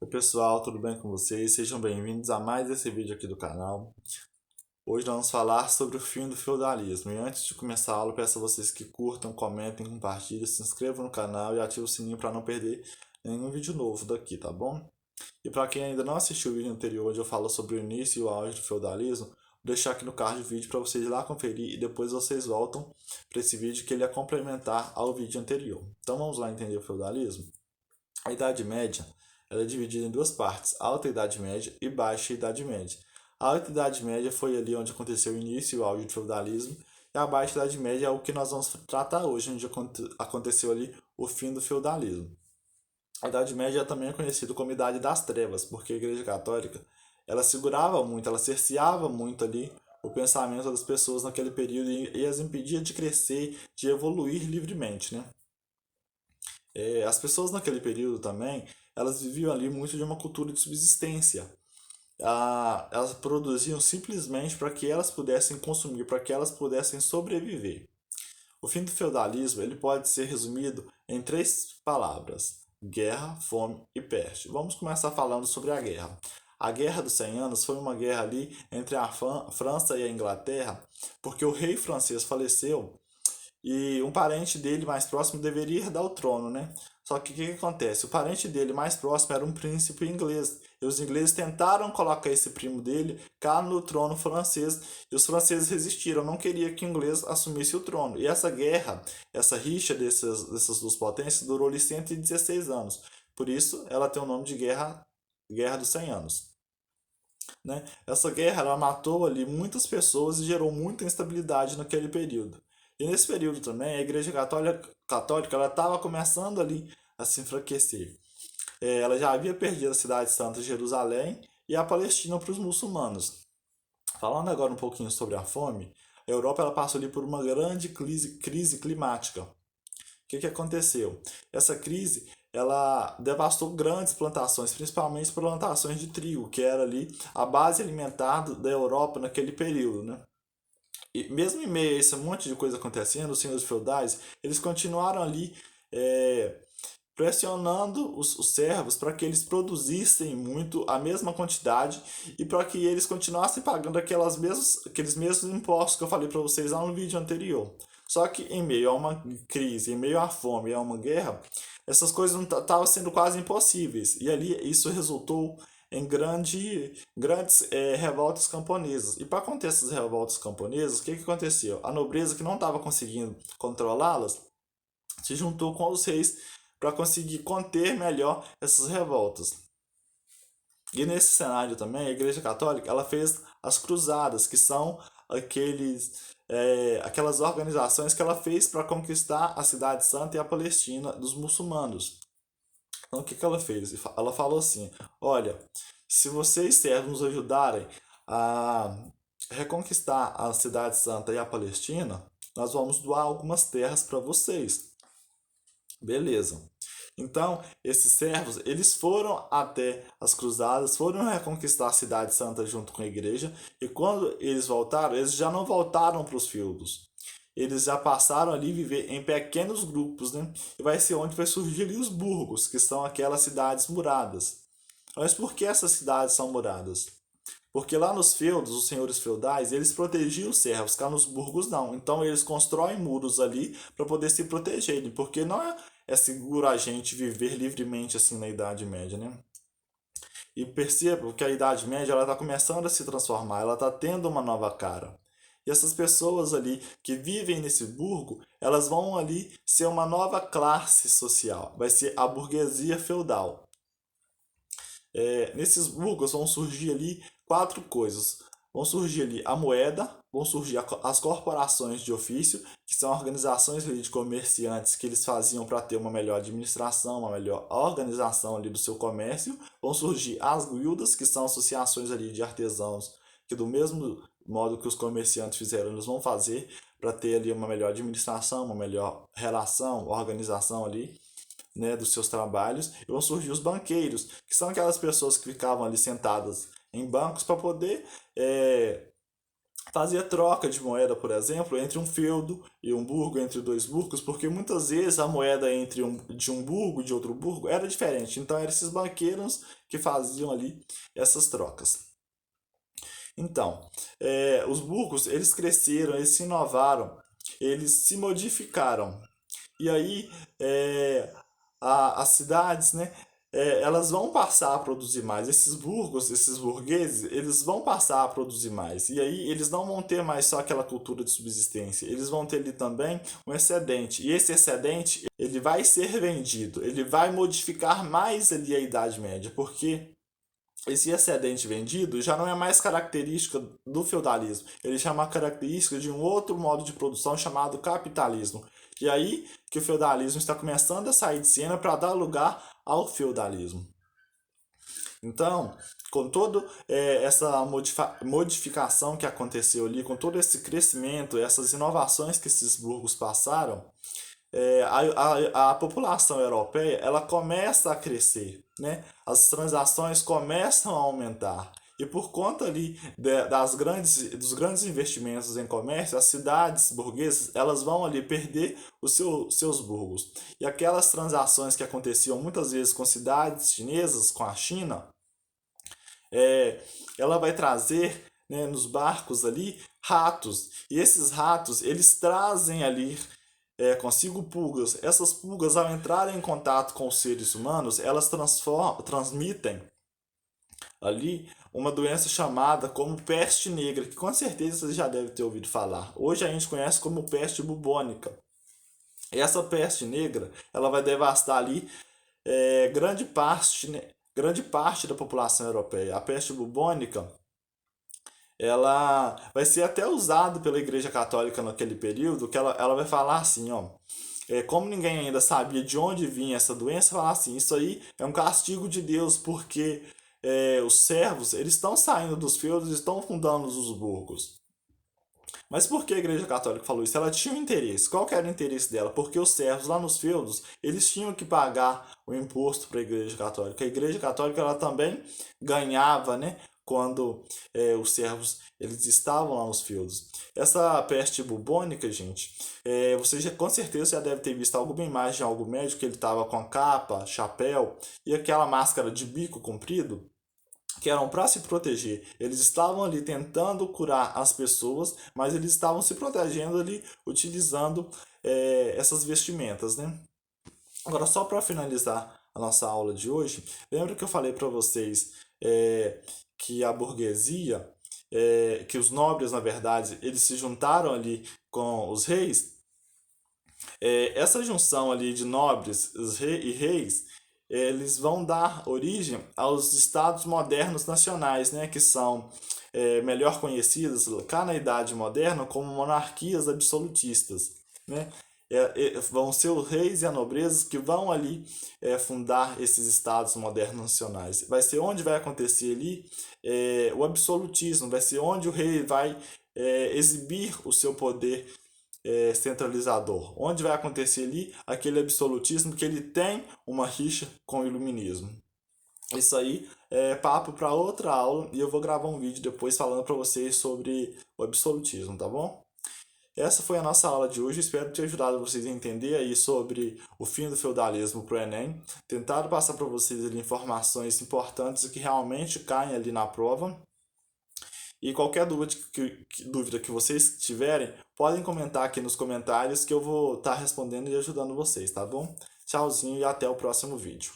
Oi pessoal, tudo bem com vocês? Sejam bem-vindos a mais esse vídeo aqui do canal. Hoje nós vamos falar sobre o fim do feudalismo. E antes de começar a aula, peço a vocês que curtam, comentem, compartilhem, se inscrevam no canal e ativem o sininho para não perder nenhum vídeo novo daqui, tá bom? E para quem ainda não assistiu o vídeo anterior, onde eu falo sobre o início e o auge do feudalismo, vou deixar aqui no card o vídeo para vocês ir lá conferir e depois vocês voltam para esse vídeo que ele é complementar ao vídeo anterior. Então vamos lá entender o feudalismo? A Idade Média ela é dividida em duas partes, Alta Idade Média e Baixa Idade Média. A Alta Idade Média foi ali onde aconteceu o início e o auge do feudalismo, e a Baixa Idade Média é o que nós vamos tratar hoje, onde aconteceu ali o fim do feudalismo. A Idade Média também é conhecida como Idade das Trevas, porque a Igreja Católica ela segurava muito, ela cerceava muito ali o pensamento das pessoas naquele período e as impedia de crescer, de evoluir livremente, né? As pessoas naquele período também, elas viviam ali muito de uma cultura de subsistência. Elas produziam simplesmente para que elas pudessem consumir, para que elas pudessem sobreviver. O fim do feudalismo ele pode ser resumido em três palavras: guerra, fome e peste. Vamos começar falando sobre a guerra. A Guerra dos 100 Anos foi uma guerra ali entre a França e a Inglaterra, porque o rei francês faleceu e um parente dele mais próximo deveria herdar o trono, né? Só que o que acontece? O parente dele mais próximo era um príncipe inglês. E os ingleses tentaram colocar esse primo dele cá no trono francês. E os franceses resistiram, não queria que o inglês assumisse o trono. E essa guerra, essa rixa dessas duas potências durou ali 116 anos. Por isso, ela tem o nome de Guerra dos 100 Anos. Né? Essa guerra ela matou ali muitas pessoas e gerou muita instabilidade naquele período. E nesse período também a Igreja Católica ela estava começando ali a se enfraquecer. Ela já havia perdido a cidade santa de Jerusalém e a Palestina para os muçulmanos. Falando agora um pouquinho sobre a fome, a Europa ela passou ali por uma grande crise climática. Que aconteceu? Essa crise ela devastou grandes plantações, principalmente plantações de trigo, que era ali a base alimentar da Europa naquele período, né? E mesmo em meio a esse monte de coisa acontecendo, os senhores feudais, eles continuaram ali é, pressionando os servos para que eles produzissem muito a mesma quantidade e para que eles continuassem pagando aqueles mesmos impostos que eu falei para vocês lá no vídeo anterior. Só que em meio a uma crise, em meio à fome e a uma guerra, essas coisas não estavam sendo quase impossíveis. E ali isso resultou em grandes revoltas camponesas. E para conter essas revoltas camponesas, o que aconteceu? A nobreza que não estava conseguindo controlá-las se juntou com os reis para conseguir conter melhor essas revoltas. E nesse cenário também, a Igreja Católica ela fez as cruzadas, que são aquelas organizações que ela fez para conquistar a Cidade Santa e a Palestina dos muçulmanos. Então, o que ela fez? Ela falou assim: olha, se vocês servos nos ajudarem a reconquistar a Cidade Santa e a Palestina, nós vamos doar algumas terras para vocês. Beleza. Então, esses servos, eles foram até as cruzadas, foram reconquistar a cidade santa junto com a igreja, e quando eles voltaram, eles já não voltaram para os feudos. Eles já passaram ali a viver em pequenos grupos, né? E vai ser onde vai surgir ali os burgos, que são aquelas cidades muradas. Mas por que essas cidades são muradas? Porque lá nos feudos, os senhores feudais, eles protegiam os servos, cá nos burgos não. Então eles constroem muros ali para poder se protegerem, porque não é seguro a gente viver livremente assim na Idade Média, né? E perceba que a Idade Média ela está começando a se transformar, ela está tendo uma nova cara. E essas pessoas ali que vivem nesse burgo, elas vão ali ser uma nova classe social, vai ser a burguesia feudal. Nesses burgos vão surgir ali quatro coisas. Vão surgir ali a moeda, vão surgir as corporações de ofício, que são organizações ali de comerciantes que eles faziam para ter uma melhor administração, uma melhor organização ali do seu comércio. Vão surgir as guildas, que são associações ali de artesãos, que do mesmo modo que os comerciantes fizeram, eles vão fazer para ter ali uma melhor administração, uma melhor relação, organização ali, né, dos seus trabalhos, e vão surgir os banqueiros, que são aquelas pessoas que ficavam ali sentadas em bancos para poder fazia troca de moeda, por exemplo, entre um feudo e um burgo, entre dois burgos, porque muitas vezes a moeda de um burgo e de outro burgo era diferente. Então eram esses banqueiros que faziam ali essas trocas. Então, os burgos, eles cresceram, eles se inovaram, eles se modificaram. E aí, as cidades, né, elas vão passar a produzir mais. Esses burgos, esses burgueses, eles vão passar a produzir mais. E aí, eles não vão ter mais só aquela cultura de subsistência. Eles vão ter ali também um excedente. E esse excedente, ele vai ser vendido. Ele vai modificar mais ali a Idade Média, porque esse excedente vendido já não é mais característica do feudalismo, ele já é uma característica de um outro modo de produção chamado capitalismo. E aí que o feudalismo está começando a sair de cena para dar lugar ao feudalismo. Então, com toda essa modificação que aconteceu ali, com todo esse crescimento, essas inovações que esses burgos passaram, a população europeia ela começa a crescer, né? As transações começam a aumentar. E por conta ali dos grandes investimentos em comércio, as cidades burguesas elas vão ali perder seus burgos. E aquelas transações que aconteciam muitas vezes com cidades chinesas, com a China, ela vai trazer, né, nos barcos ali ratos. E esses ratos eles trazem ali consigo pulgas. Essas pulgas, ao entrarem em contato com os seres humanos, elas transmitem ali uma doença chamada como peste negra, que com certeza você já deve ter ouvido falar. Hoje a gente conhece como peste bubônica. E essa peste negra, ela vai devastar ali grande parte da população europeia. A peste bubônica, ela vai ser até usada pela Igreja Católica naquele período, que ela vai falar assim, ó, como ninguém ainda sabia de onde vinha essa doença, falar assim, isso aí é um castigo de Deus, porque os servos, eles estão saindo dos feudos e estão fundando os burgos. Mas por que a Igreja Católica falou isso? Ela tinha um interesse. Qual que era o interesse dela? Porque os servos lá nos feudos, eles tinham que pagar o imposto para a Igreja Católica. A Igreja Católica ela também ganhava, né, quando os servos eles estavam lá nos feudos. Essa peste bubônica, gente, você já, com certeza já deve ter visto alguma imagem de algum médico que ele estava com a capa, chapéu e aquela máscara de bico comprido que eram para se proteger. Eles estavam ali tentando curar as pessoas, mas eles estavam se protegendo ali utilizando essas vestimentas, né? Agora, só para finalizar a nossa aula de hoje, lembra que eu falei para vocês que a burguesia, que os nobres, na verdade, eles se juntaram ali com os reis? Essa junção ali de nobres e reis, eles vão dar origem aos estados modernos nacionais, né, que são melhor conhecidos cá na Idade Moderna como monarquias absolutistas, né? Vão ser os reis e a nobreza que vão ali fundar esses estados modernos nacionais. Vai ser onde vai acontecer ali o absolutismo, vai ser onde o rei vai exibir o seu poder centralizador, onde vai acontecer ali aquele absolutismo que ele tem uma rixa com o iluminismo. Isso aí é papo para outra aula e eu vou gravar um vídeo depois falando para vocês sobre o absolutismo, tá bom? Essa foi a nossa aula de hoje, espero ter ajudado vocês a entender aí sobre o fim do feudalismo para o Enem, tentado passar para vocês ali informações importantes que realmente caem ali na prova. E qualquer dúvida que vocês tiverem, podem comentar aqui nos comentários que eu vou estar respondendo e ajudando vocês, tá bom? Tchauzinho e até o próximo vídeo.